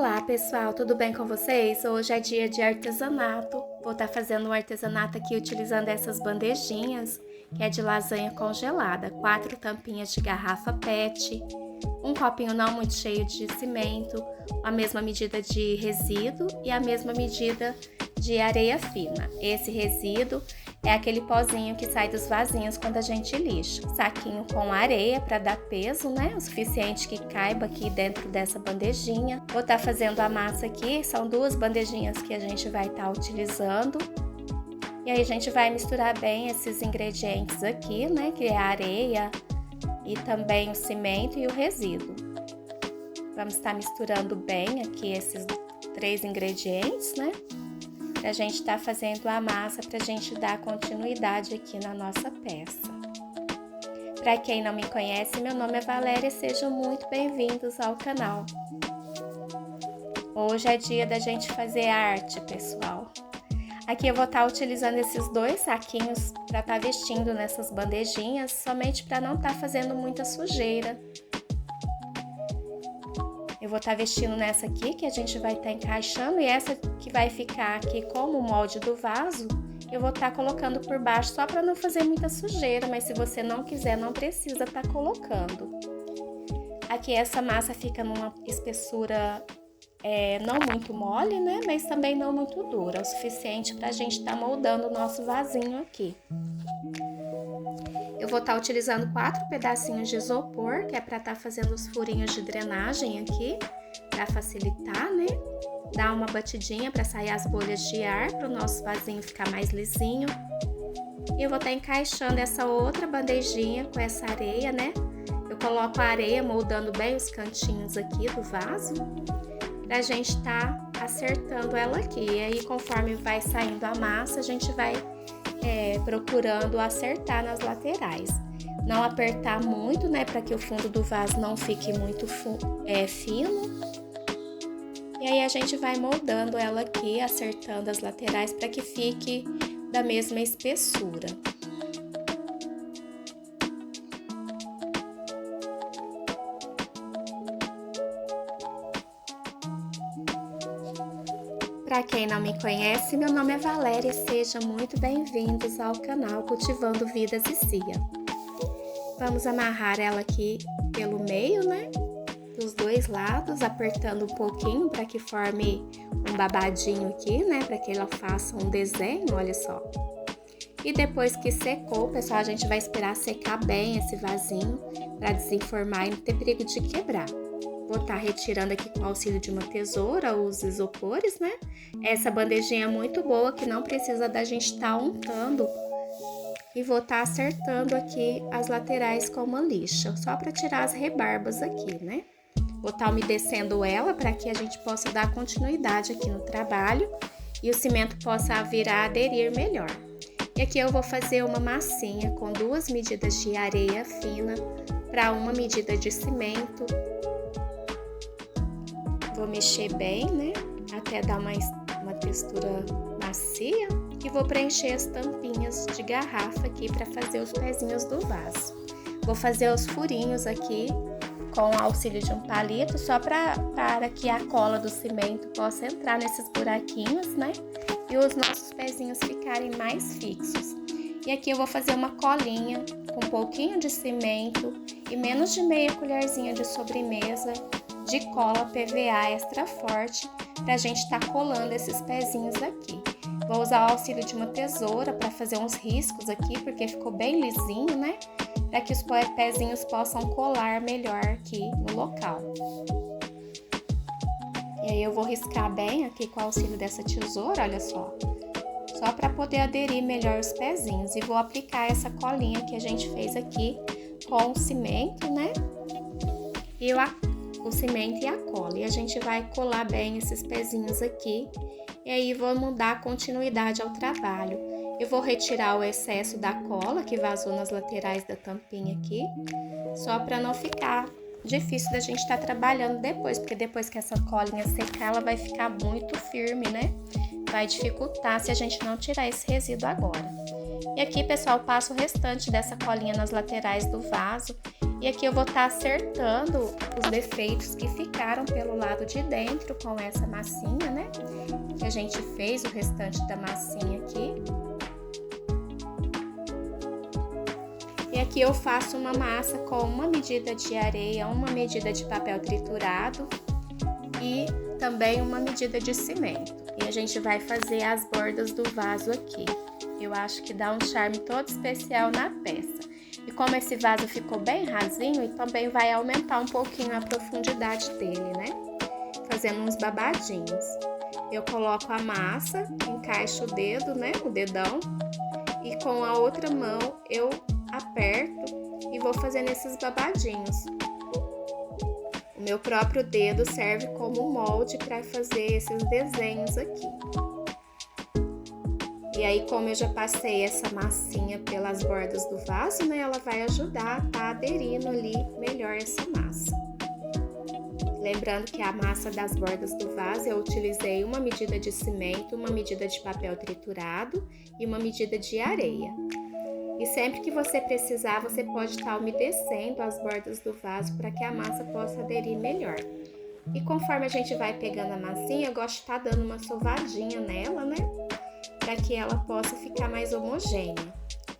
Olá pessoal, tudo bem com vocês? Hoje é dia de artesanato. Vou estar fazendo um artesanato aqui utilizando essas bandejinhas, que é de lasanha congelada, 4 tampinhas de garrafa PET, um copinho não muito cheio de cimento, a mesma medida de resíduo e a mesma medida de areia fina. Esse resíduo é aquele pozinho que sai dos vasinhos quando a gente lixa. Saquinho com areia para dar peso, né? O suficiente que caiba aqui dentro dessa bandejinha. Vou estar fazendo a massa aqui, são 2 bandejinhas que a gente vai estar utilizando. E aí a gente vai misturar bem esses ingredientes aqui, né? Que é a areia e também o cimento e o resíduo. Vamos estar misturando bem aqui esses 3 ingredientes, né? Pra gente estar fazendo a massa, pra gente dar continuidade aqui na nossa peça. Para quem não me conhece, meu nome é Valéria, sejam muito bem-vindos ao canal. Hoje é dia da gente fazer arte, pessoal. Aqui eu vou estar utilizando esses 2 saquinhos para estar vestindo nessas bandejinhas, somente para não estar fazendo muita sujeira. Eu vou estar vestindo nessa aqui, que a gente vai estar encaixando, e essa que vai ficar aqui como o molde do vaso, eu vou estar colocando por baixo só para não fazer muita sujeira, mas se você não quiser, não precisa estar colocando. Aqui essa massa fica numa espessura não muito mole, né, mas também não muito dura, o suficiente para a gente estar moldando o nosso vasinho aqui. Eu vou estar utilizando 4 pedacinhos de isopor, que é para estar fazendo os furinhos de drenagem aqui, para facilitar, né? Dar uma batidinha para sair as bolhas de ar, para o nosso vasinho ficar mais lisinho. E eu vou estar encaixando essa outra bandejinha com essa areia, né? Eu coloco a areia moldando bem os cantinhos aqui do vaso, para a gente estar acertando ela aqui. E aí, conforme vai saindo a massa, a gente vai procurando acertar nas laterais. Não apertar muito, né, para que o fundo do vaso não fique muito fino. E aí a gente vai moldando ela aqui, acertando as laterais para que fique da mesma espessura. Para quem não me conhece, meu nome é Valéria, sejam muito bem-vindos ao canal Cultivando Vidas e Cia. Vamos amarrar ela aqui pelo meio, né? Dos 2 lados, apertando um pouquinho para que forme um babadinho aqui, né? Para que ela faça um desenho, olha só. E depois que secou, pessoal, a gente vai esperar secar bem esse vasinho para desenformar e não ter perigo de quebrar. Vou estar retirando aqui com o auxílio de uma tesoura os isopores, né? Essa bandejinha é muito boa, que não precisa da gente estar untando. E vou estar acertando aqui as laterais com uma lixa, só para tirar as rebarbas aqui, né? Vou estar umedecendo ela para que a gente possa dar continuidade aqui no trabalho e o cimento possa vir a aderir melhor. E aqui eu vou fazer uma massinha com 2 medidas de areia fina para 1 medida de cimento. Vou mexer bem, né? Até dar uma textura macia. E vou preencher as tampinhas de garrafa aqui para fazer os pezinhos do vaso. Vou fazer os furinhos aqui com o auxílio de um palito, só para que a cola do cimento possa entrar nesses buraquinhos, né? E os nossos pezinhos ficarem mais fixos. E aqui eu vou fazer uma colinha com um pouquinho de cimento e menos de meia colherzinha de sobremesa de cola PVA extra forte para a gente estar colando esses pezinhos aqui. Vou usar o auxílio de uma tesoura para fazer uns riscos aqui, porque ficou bem lisinho, né? Para que os pezinhos possam colar melhor aqui no local. E aí eu vou riscar bem aqui com o auxílio dessa tesoura, olha só. Só para poder aderir melhor os pezinhos. E vou aplicar essa colinha que a gente fez aqui com o cimento, né? E o cimento e a cola. E a gente vai colar bem esses pezinhos aqui. E aí vamos dar continuidade ao trabalho. Eu vou retirar o excesso da cola que vazou nas laterais da tampinha aqui, só para não ficar difícil da gente estar trabalhando depois, porque depois que essa colinha secar, ela vai ficar muito firme, né? Vai dificultar se a gente não tirar esse resíduo agora. E aqui, pessoal, eu passo o restante dessa colinha nas laterais do vaso. E aqui eu vou estar acertando os defeitos que ficaram pelo lado de dentro com essa massinha, né? Que a gente fez o restante da massinha aqui. E aqui eu faço uma massa com uma medida de areia, uma medida de papel triturado e também uma medida de cimento. E a gente vai fazer as bordas do vaso aqui. Eu acho que dá um charme todo especial na peça. E como esse vaso ficou bem rasinho, também vai aumentar um pouquinho a profundidade dele, né? Fazendo uns babadinhos. Eu coloco a massa, encaixo o dedo, né? O dedão. E com a outra mão eu aperto e vou fazendo esses babadinhos. O meu próprio dedo serve como molde para fazer esses desenhos aqui. E aí, como eu já passei essa massinha pelas bordas do vaso, né, ela vai ajudar a tá aderindo ali melhor essa massa. Lembrando que a massa das bordas do vaso eu utilizei uma medida de cimento, uma medida de papel triturado e uma medida de areia. E sempre que você precisar, você pode estar umedecendo as bordas do vaso para que a massa possa aderir melhor. E conforme a gente vai pegando a massinha, eu gosto de estar dando uma sovadinha nela, né? Para que ela possa ficar mais homogênea.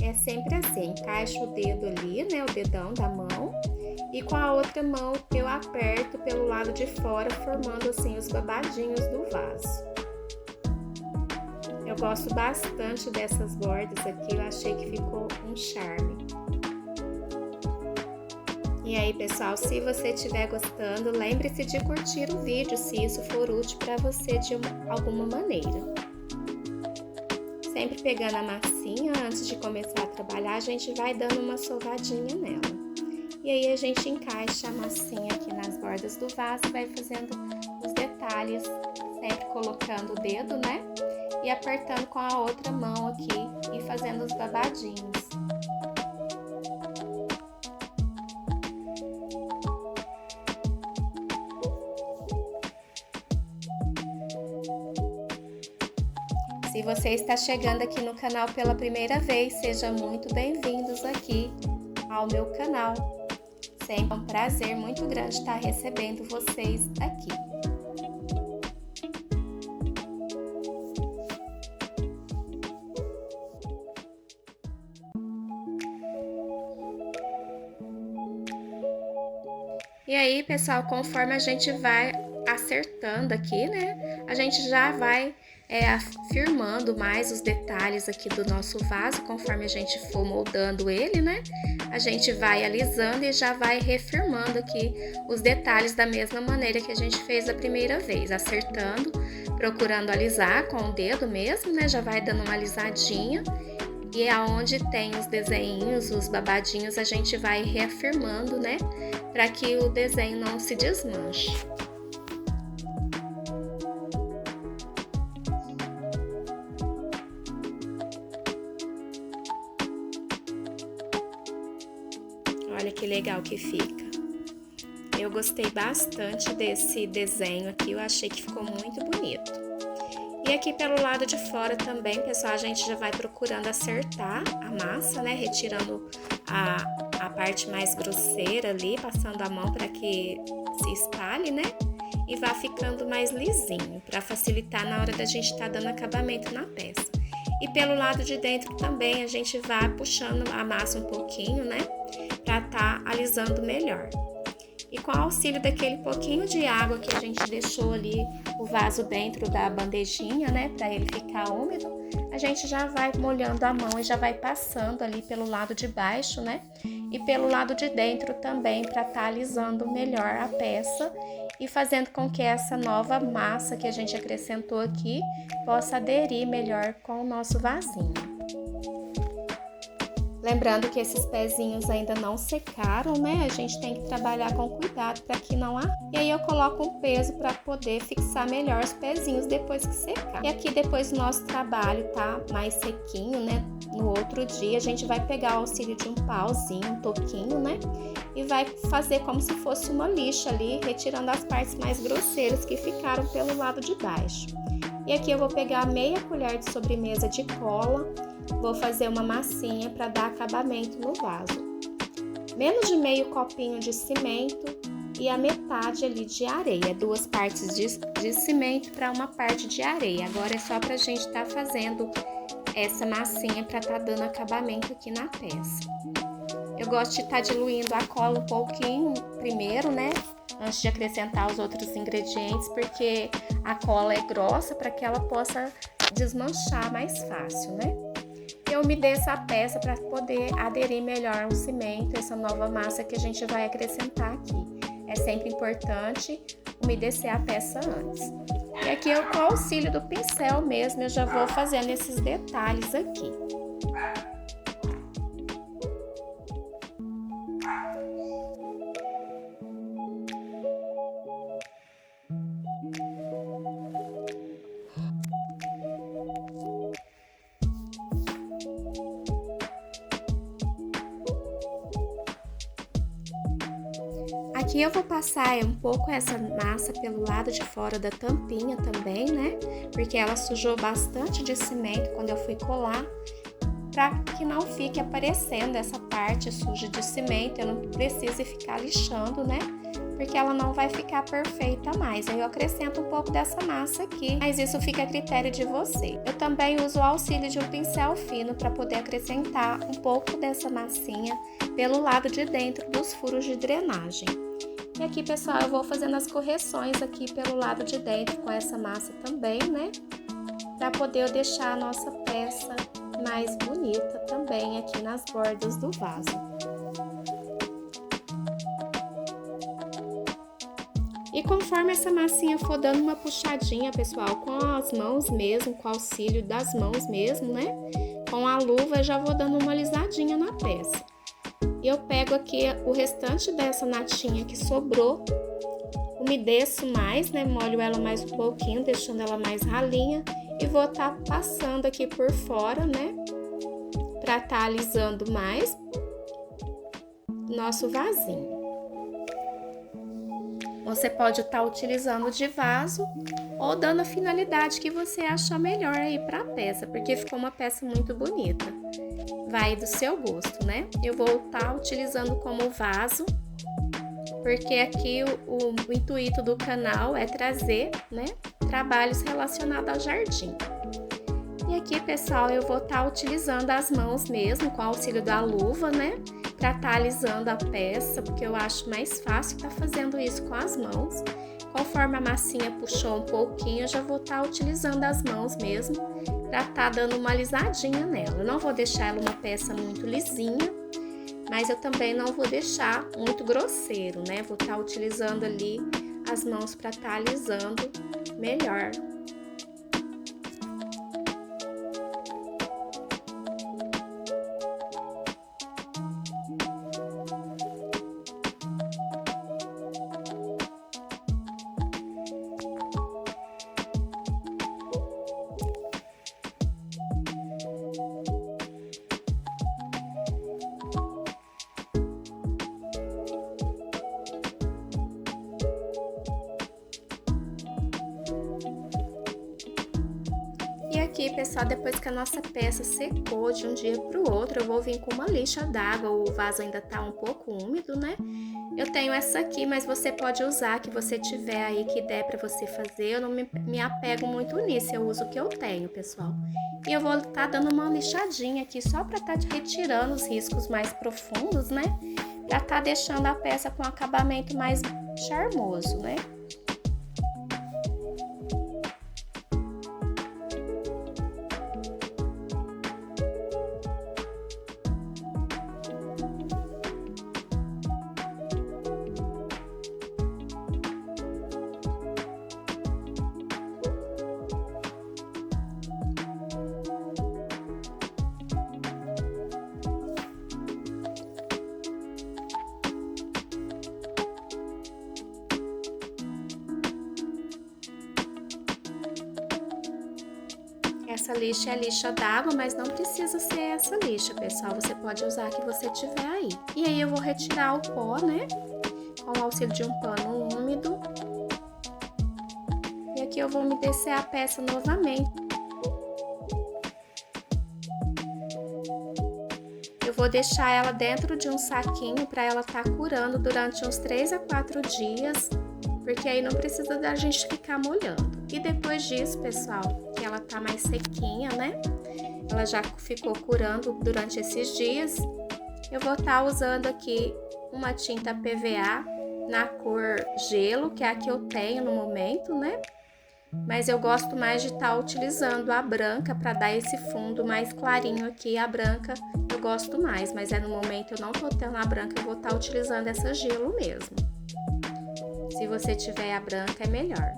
É sempre assim, encaixo o dedo ali, né? O dedão da mão. E com a outra mão eu aperto pelo lado de fora, formando assim os babadinhos do vaso. Eu gosto bastante dessas bordas aqui, eu achei que ficou um charme. E aí, pessoal, se você estiver gostando, lembre-se de curtir o vídeo, se isso for útil para você de alguma maneira. Sempre pegando a massinha, antes de começar a trabalhar, a gente vai dando uma sovadinha nela. E aí a gente encaixa a massinha aqui nas bordas do vaso e vai fazendo os detalhes, sempre colocando o dedo, né? E apertando com a outra mão aqui e fazendo os babadinhos. Se você está chegando aqui no canal pela primeira vez, seja muito bem-vindos aqui ao meu canal. Sempre um prazer muito grande estar recebendo vocês aqui. E aí, pessoal, conforme a gente vai acertando aqui, né, a gente já vai afirmando mais os detalhes aqui do nosso vaso, conforme a gente for moldando ele, né, a gente vai alisando e já vai refirmando aqui os detalhes da mesma maneira que a gente fez a primeira vez, acertando, procurando alisar com o dedo mesmo, né, já vai dando uma alisadinha. E aonde tem os desenhinhos, os babadinhos, a gente vai reafirmando, né? Para que o desenho não se desmanche. Olha que legal que fica. Eu gostei bastante desse desenho aqui, eu achei que ficou muito bonito. E aqui pelo lado de fora também, pessoal, a gente já vai procurando acertar a massa, né? Retirando a parte mais grosseira ali, passando a mão para que se espalhe, né? E vá ficando mais lisinho, para facilitar na hora da gente estar dando acabamento na peça. E pelo lado de dentro também a gente vai puxando a massa um pouquinho, né? Para estar alisando melhor. E com o auxílio daquele pouquinho de água que a gente deixou ali o vaso dentro da bandejinha, né, para ele ficar úmido, a gente já vai molhando a mão e já vai passando ali pelo lado de baixo, né, e pelo lado de dentro também para estar alisando melhor a peça e fazendo com que essa nova massa que a gente acrescentou aqui possa aderir melhor com o nosso vasinho. Lembrando que esses pezinhos ainda não secaram, né? A gente tem que trabalhar com cuidado para que não há. E aí eu coloco um peso para poder fixar melhor os pezinhos depois que secar. E aqui depois do nosso trabalho tá mais sequinho, né? No outro dia a gente vai pegar o auxílio de um pauzinho, um toquinho, né? E vai fazer como se fosse uma lixa ali, retirando as partes mais grosseiras que ficaram pelo lado de baixo. E aqui eu vou pegar meia colher de sobremesa de cola vou fazer uma massinha para dar acabamento no vaso. Menos de meio copinho de cimento e a metade ali de areia, 2 partes de cimento para uma parte de areia. Agora é só pra gente estar fazendo essa massinha para estar dando acabamento aqui na peça. Eu gosto de estar diluindo a cola um pouquinho primeiro, né? Antes de acrescentar os outros ingredientes, porque a cola é grossa para que ela possa desmanchar mais fácil, né? Eu umedeço a peça para poder aderir melhor ao cimento, essa nova massa que a gente vai acrescentar aqui. É sempre importante umedecer a peça antes. E aqui eu, com o auxílio do pincel mesmo, eu já vou fazendo esses detalhes aqui. Aqui eu vou passar um pouco essa massa pelo lado de fora da tampinha também, né? Porque ela sujou bastante de cimento quando eu fui colar, para que não fique aparecendo essa parte suja de cimento, eu não precise ficar lixando, né? Porque ela não vai ficar perfeita mais. Aí eu acrescento um pouco dessa massa aqui, mas isso fica a critério de você. Eu também uso o auxílio de um pincel fino para poder acrescentar um pouco dessa massinha pelo lado de dentro dos furos de drenagem. E aqui, pessoal, eu vou fazendo as correções aqui pelo lado de dentro com essa massa também, né? Para poder deixar a nossa peça mais bonita também aqui nas bordas do vaso. E conforme essa massinha for dando uma puxadinha, pessoal, com as mãos mesmo, com o auxílio das mãos mesmo, né? Com a luva eu já vou dando uma alisadinha na peça. E eu pego aqui o restante dessa natinha que sobrou, umedeço mais, né? Molho ela mais um pouquinho, deixando ela mais ralinha. E vou estar passando aqui por fora, né? Pra estar alisando mais nosso vasinho. Você pode estar utilizando de vaso ou dando a finalidade que você achar melhor aí pra peça, porque ficou uma peça muito bonita. Vai do seu gosto, né? Eu vou estar utilizando como vaso, porque aqui o intuito do canal é trazer, né, trabalhos relacionados ao jardim. E aqui, pessoal, eu vou estar utilizando as mãos mesmo, com o auxílio da luva, né, para estar alisando a peça, porque eu acho mais fácil estar fazendo isso com as mãos. Conforme a massinha puxou um pouquinho, eu já vou estar utilizando as mãos mesmo, para estar dando uma alisadinha nela. Eu não vou deixar ela uma peça muito lisinha, mas eu também não vou deixar muito grosseiro, né? Vou estar utilizando ali as mãos para estar alisando melhor. E aqui, pessoal, depois que a nossa peça secou de um dia para o outro, eu vou vir com uma lixa d'água, o vaso ainda tá um pouco úmido, né? Eu tenho essa aqui, mas você pode usar a que você tiver aí, que der para você fazer. Eu não me apego muito nisso, eu uso o que eu tenho, pessoal. E eu vou estar dando uma lixadinha aqui, só para estar retirando os riscos mais profundos, né? Para estar deixando a peça com um acabamento mais charmoso, né? Essa lixa é lixa d'água, mas não precisa ser essa lixa, pessoal. Você pode usar a que você tiver aí. E aí eu vou retirar o pó, né? Com o auxílio de um pano úmido. E aqui eu vou umedecer a peça novamente. vou deixar ela dentro de um saquinho para ela estar curando durante uns 3 a 4 dias, porque aí não precisa da gente ficar molhando. E depois disso, pessoal, que ela tá mais sequinha, né? Ela já ficou curando durante esses dias. Eu vou estar usando aqui uma tinta PVA na cor gelo, que é a que eu tenho no momento, né? Mas eu gosto mais de estar utilizando a branca para dar esse fundo mais clarinho aqui. A branca eu gosto mais, mas no momento eu não tô tendo a branca, eu vou estar utilizando essa gelo mesmo. Se você tiver a branca, é melhor.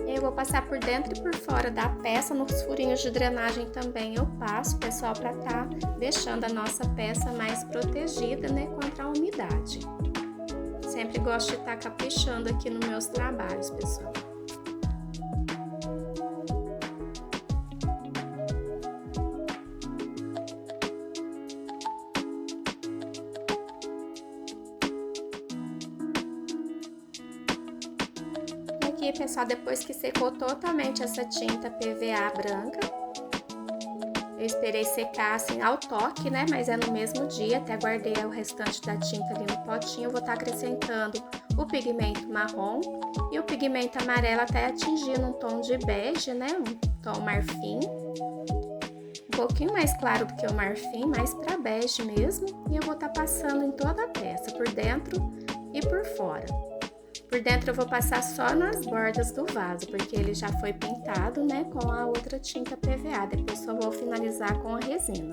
Eu vou passar por dentro e por fora da peça, nos furinhos de drenagem também eu passo, pessoal, para estar deixando a nossa peça mais protegida, né, contra a umidade. Sempre gosto de estar caprichando aqui nos meus trabalhos, pessoal. Aqui, pessoal, depois que secou totalmente essa tinta PVA branca, eu esperei secar assim ao toque, né? Mas é no mesmo dia, até guardei o restante da tinta ali no potinho. Eu vou estar acrescentando o pigmento marrom e o pigmento amarelo até atingir um tom de bege, né? Um tom marfim. Um pouquinho mais claro do que o marfim, mais para bege mesmo. E eu vou estar passando em toda a peça, por dentro e por fora. Por dentro eu vou passar só nas bordas do vaso, porque ele já foi pintado, né, com a outra tinta PVA. Depois só vou finalizar com a resina,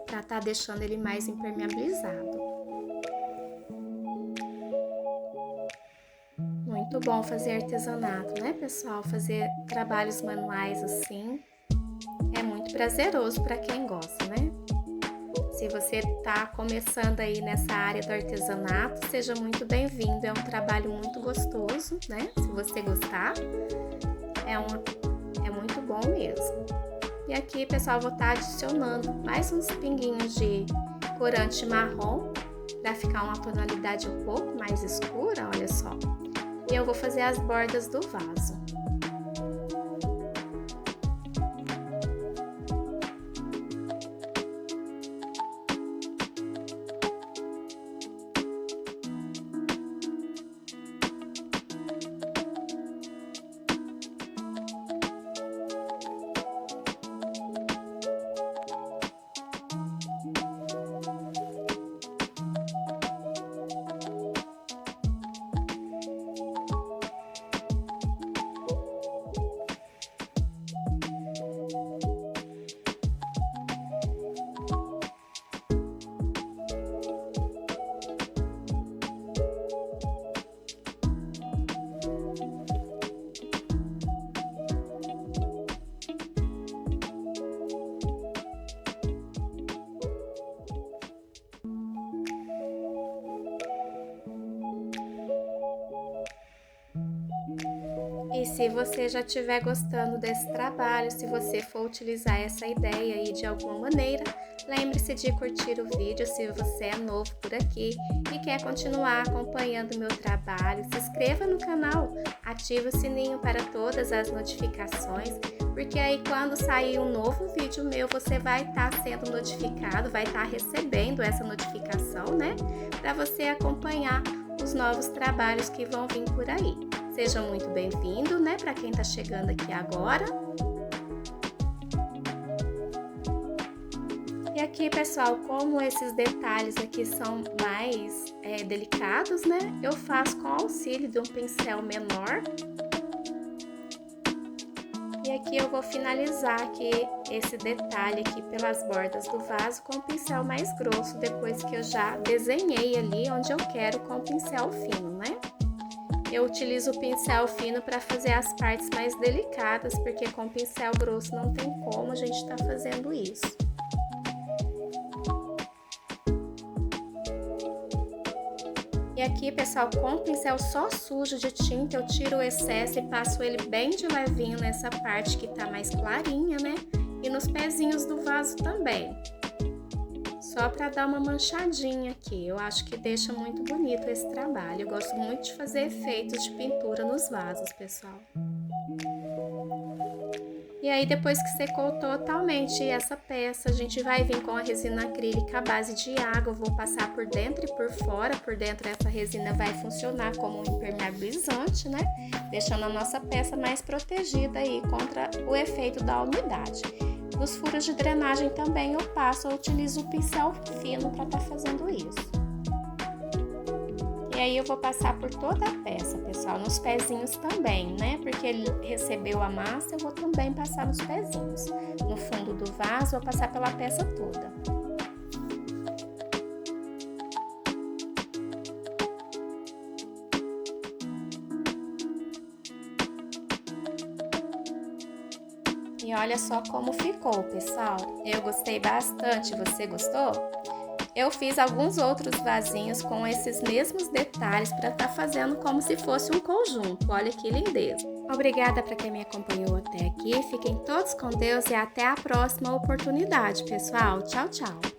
pra tá deixando ele mais impermeabilizado. Muito bom fazer artesanato, né, pessoal? Fazer trabalhos manuais assim é muito prazeroso para quem gosta, né? Se você está começando aí nessa área do artesanato, seja muito bem-vindo. É um trabalho muito gostoso, né? Se você gostar, é muito bom mesmo. E aqui, pessoal, vou estar adicionando mais uns pinguinhos de corante marrom para ficar uma tonalidade um pouco mais escura, olha só. E eu vou fazer as bordas do vaso. E se você já estiver gostando desse trabalho, se você for utilizar essa ideia aí de alguma maneira, lembre-se de curtir o vídeo se você é novo por aqui e quer continuar acompanhando o meu trabalho. Se inscreva no canal, ative o sininho para todas as notificações, porque aí quando sair um novo vídeo meu, você vai estar sendo notificado, vai estar recebendo essa notificação, né? Para você acompanhar os novos trabalhos que vão vir por aí. Seja muito bem-vindo, né, para quem tá chegando aqui agora. E aqui, pessoal, como esses detalhes aqui são mais delicados, né, eu faço com auxílio de um pincel menor. E aqui eu vou finalizar aqui esse detalhe aqui pelas bordas do vaso com o pincel mais grosso, depois que eu já desenhei ali onde eu quero com o pincel fino, né? Eu utilizo o pincel fino para fazer as partes mais delicadas, porque com o pincel grosso não tem como a gente estar fazendo isso. E aqui, pessoal, com o pincel só sujo de tinta, eu tiro o excesso e passo ele bem de levinho nessa parte que tá mais clarinha, né? E nos pezinhos do vaso também. Só para dar uma manchadinha aqui, eu acho que deixa muito bonito esse trabalho. Eu gosto muito de fazer efeitos de pintura nos vasos, pessoal. E aí, depois que secou totalmente essa peça, a gente vai vir com a resina acrílica à base de água. Eu vou passar por dentro e por fora. Por dentro, essa resina vai funcionar como um impermeabilizante, né? Deixando a nossa peça mais protegida aí contra o efeito da umidade. Nos furos de drenagem também eu utilizo o pincel fino para estar fazendo isso. E aí eu vou passar por toda a peça, pessoal, nos pezinhos também, né? Porque ele recebeu a massa, eu vou também passar nos pezinhos. No fundo do vaso, vou passar pela peça toda. E olha só como ficou, pessoal. Eu gostei bastante, você gostou? Eu fiz alguns outros vasinhos com esses mesmos detalhes para estar fazendo como se fosse um conjunto. Olha que lindeza! Obrigada para quem me acompanhou até aqui. Fiquem todos com Deus e até a próxima oportunidade, pessoal. Tchau, tchau!